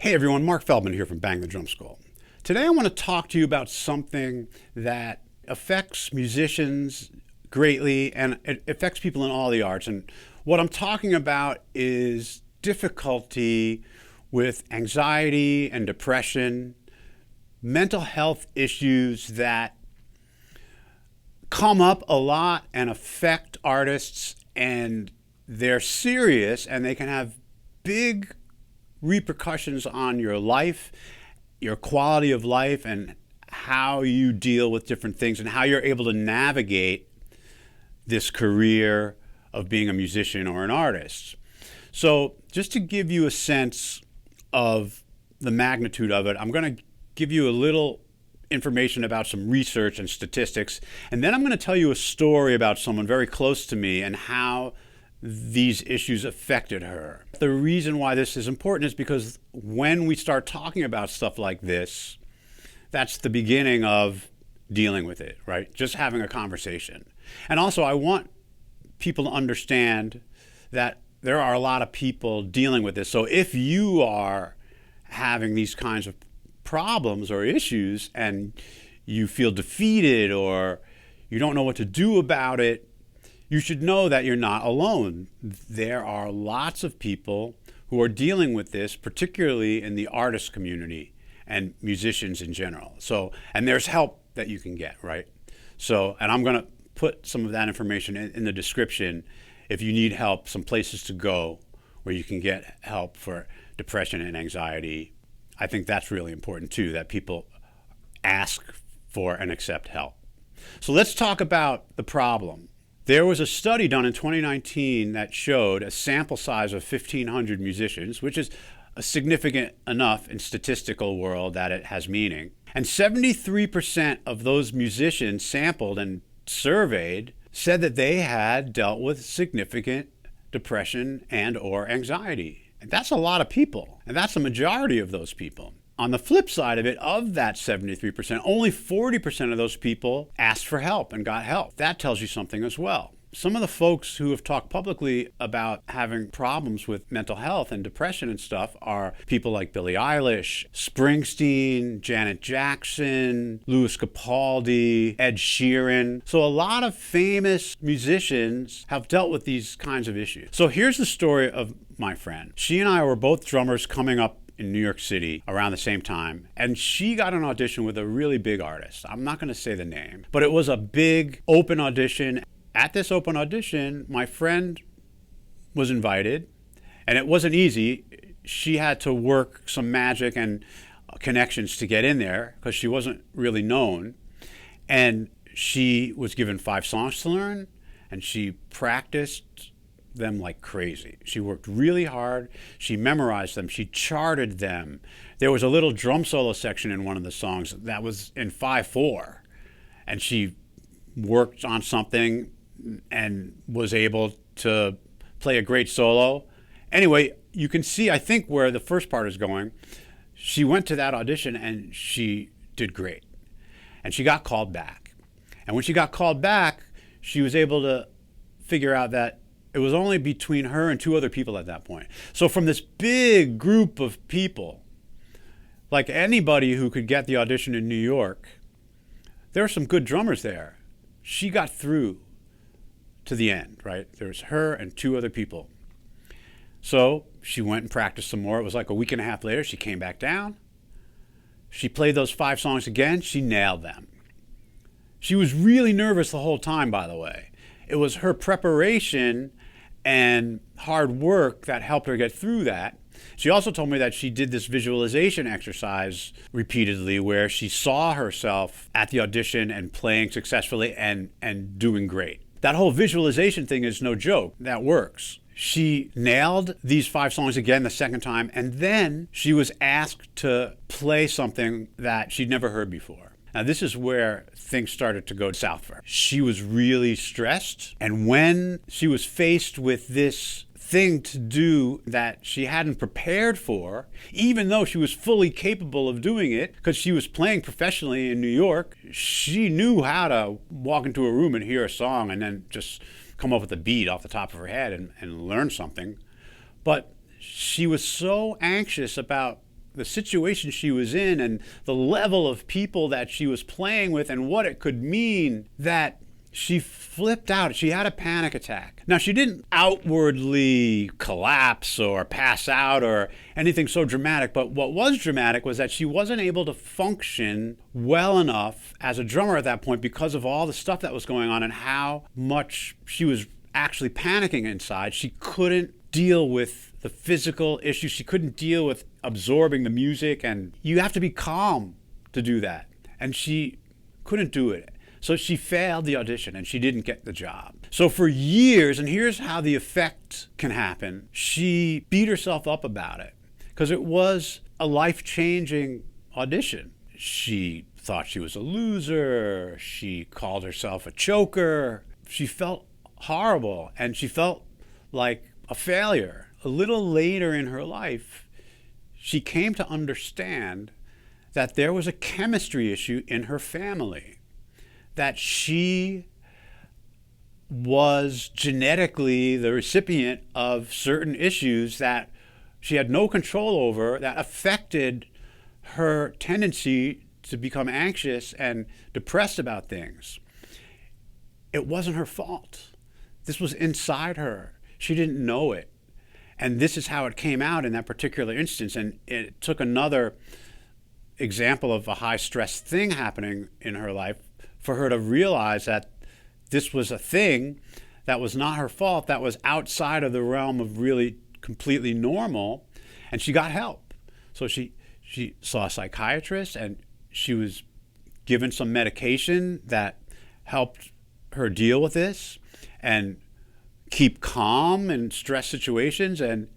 Hey everyone, Mark Feldman here from Bang the Drum School. Today I want to talk to you about something that affects musicians greatly and it affects people in all the arts. And what I'm talking about is difficulty with anxiety and depression, mental health issues that come up a lot and affect artists, and they're serious and they can have big repercussions on your life, your quality of life, and how you deal with different things and how you're able to navigate this career of being a musician or an artist. So just to give you a sense of the magnitude of it, I'm going to give you a little information about some research and statistics, and then I'm going to tell you a story about someone very close to me and how these issues affected her. The reason why this is important is because when we start talking about stuff like this, that's the beginning of dealing with it, right? Just having a conversation. And also, I want people to understand that there are a lot of people dealing with this. So if you are having these kinds of problems or issues and you feel defeated or you don't know what to do about it, you should know that you're not alone. There are lots of people who are dealing with this, particularly in the artist community and musicians in general. So, and there's help that you can get, right? So, and I'm going to put some of that information in the description if you need help, some places to go where you can get help for depression and anxiety. I think that's really important too, that people ask for and accept help. So let's talk about the problem. There was a study done in 2019 that showed a sample size of 1,500 musicians, which is significant enough in statistical world that it has meaning. And 73% of those musicians sampled and surveyed said that they had dealt with significant depression and or anxiety. And that's a lot of people, and that's the majority of those people. On the flip side of it, of that 73%, only 40% of those people asked for help and got help. That tells you something as well. Some of the folks who have talked publicly about having problems with mental health and depression and stuff are people like Billie Eilish, Springsteen, Janet Jackson, Louis Capaldi, Ed Sheeran. So a lot of famous musicians have dealt with these kinds of issues. So here's the story of my friend. She and I were both drummers coming up in New York City around the same time, and she got an audition with a really big artist. I'm not going to say the name, but it was a big open audition. At this open audition, my friend was invited, and it wasn't easy. She had to work some magic and connections to get in there because she wasn't really known. And she was given 5 songs to learn, and she practiced them like crazy. She worked really hard. She memorized them. She charted them. There was a little drum solo section in one of the songs that was in 5/4, and she worked on something and was able to play a great solo. Anyway, you can see, I think, where the first part is going. She went to that audition and she did great. And she got called back. And when she got called back, she was able to figure out that it was only between her and 2 other people at that point. So from this big group of people, like anybody who could get the audition in New York, there were some good drummers there. She got through to the end, right? There was her and 2 other people. So she went and practiced some more. It was like a week and a half later, she came back down. She played those 5 songs again. She nailed them. She was really nervous the whole time, by the way. It was her preparation and hard work that helped her get through that. She also told me that she did this visualization exercise repeatedly where she saw herself at the audition and playing successfully and doing great. That whole visualization thing is no joke. That works. She nailed these 5 songs again the second time, and then she was asked to play something that she'd never heard before. Now, this is where things started to go south for her. She was really stressed, and when she was faced with this thing to do that she hadn't prepared for, even though she was fully capable of doing it, because she was playing professionally in New York, she knew how to walk into a room and hear a song and then just come up with a beat off the top of her head and learn something. But she was so anxious about the situation she was in and the level of people that she was playing with and what it could mean, that she flipped out. She had a panic attack. Now, she didn't outwardly collapse or pass out or anything so dramatic, but what was dramatic was that she wasn't able to function well enough as a drummer at that point because of all the stuff that was going on and how much she was actually panicking inside. She couldn't deal with the physical issues. She couldn't deal with absorbing the music, and you have to be calm to do that. And she couldn't do it. So she failed the audition and she didn't get the job. So for years, and here's how the effect can happen, she beat herself up about it because it was a life-changing audition. She thought she was a loser. She called herself a choker. She felt horrible and she felt like a failure. A little later in her life, she came to understand that there was a chemistry issue in her family, that she was genetically the recipient of certain issues that she had no control over that affected her tendency to become anxious and depressed about things. It wasn't her fault. This was inside her. She didn't know it. And this is how it came out in that particular instance. And it took another example of a high stress thing happening in her life for her to realize that this was a thing that was not her fault, that was outside of the realm of really completely normal, and she got help. So she saw a psychiatrist, and she was given some medication that helped her deal with this and keep calm in stress situations, and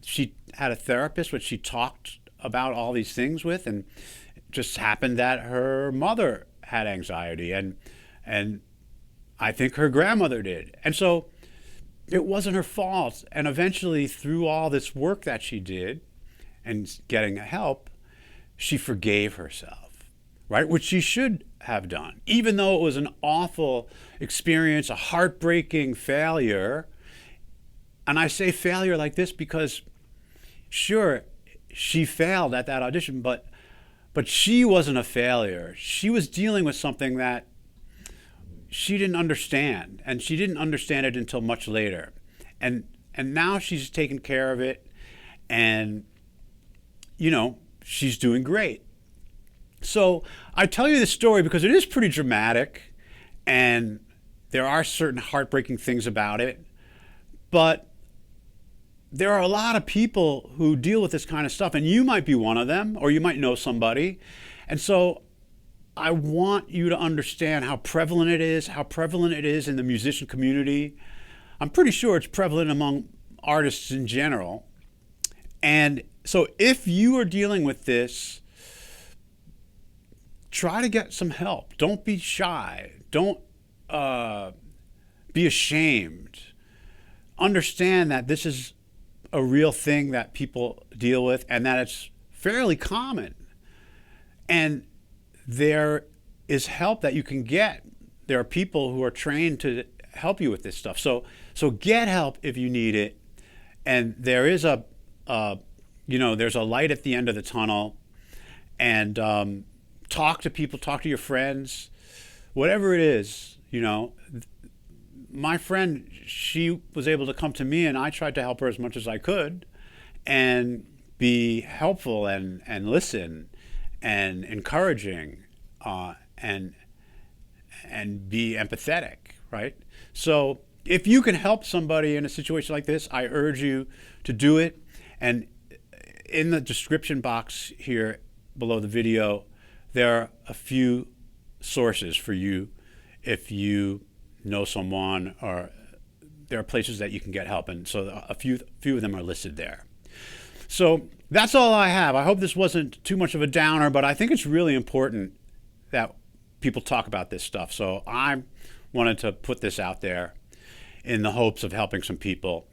she had a therapist which she talked about all these things with, and it just happened that her mother had anxiety, and I think her grandmother did. And so it wasn't her fault. And eventually, through all this work that she did and getting help, she forgave herself, right? Which she should have done. Even though it was an awful experience, a heartbreaking failure. And I say failure like this because, sure, she failed at that audition, but she wasn't a failure. She was dealing with something that she didn't understand, and she didn't understand it until much later. And now she's taken care of it, and, you know, she's doing great. So I tell you this story because it is pretty dramatic, and there are certain heartbreaking things about it, but there are a lot of people who deal with this kind of stuff, and you might be one of them, or you might know somebody. And so I want you to understand how prevalent it is in the musician community. I'm pretty sure it's prevalent among artists in general. And so if you are dealing with this, try to get some help. Don't be shy. Don't be ashamed. Understand that this is a real thing that people deal with and that it's fairly common. And there is help that you can get. There are people who are trained to help you with this stuff. So get help if you need it. And there is there's a light at the end of the tunnel. And talk to people, talk to your friends, whatever it is, you know. My friend, she was able to come to me, and I tried to help her as much as I could and be helpful and listen and encouraging and be empathetic, right? So if you can help somebody in a situation like this, I urge you to do it. And in the description box here below the video, there are a few sources for you if you know someone, or there are places that you can get help, and so a few of them are listed there. So that's all I have. I hope this wasn't too much of a downer, but I think it's really important that people talk about this stuff. So I wanted to put this out there in the hopes of helping some people.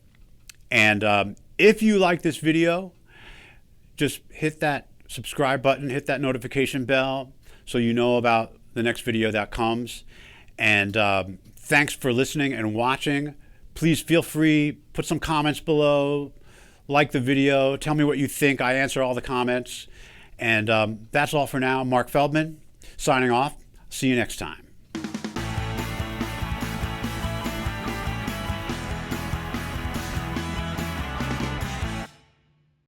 And if you like this video, just hit that subscribe button, hit that notification bell so you know about the next video that comes. And thanks for listening and watching. Please feel free, put some comments below, like the video, tell me what you think. I answer all the comments. And that's all for now. Mark Feldman signing off. See you next time.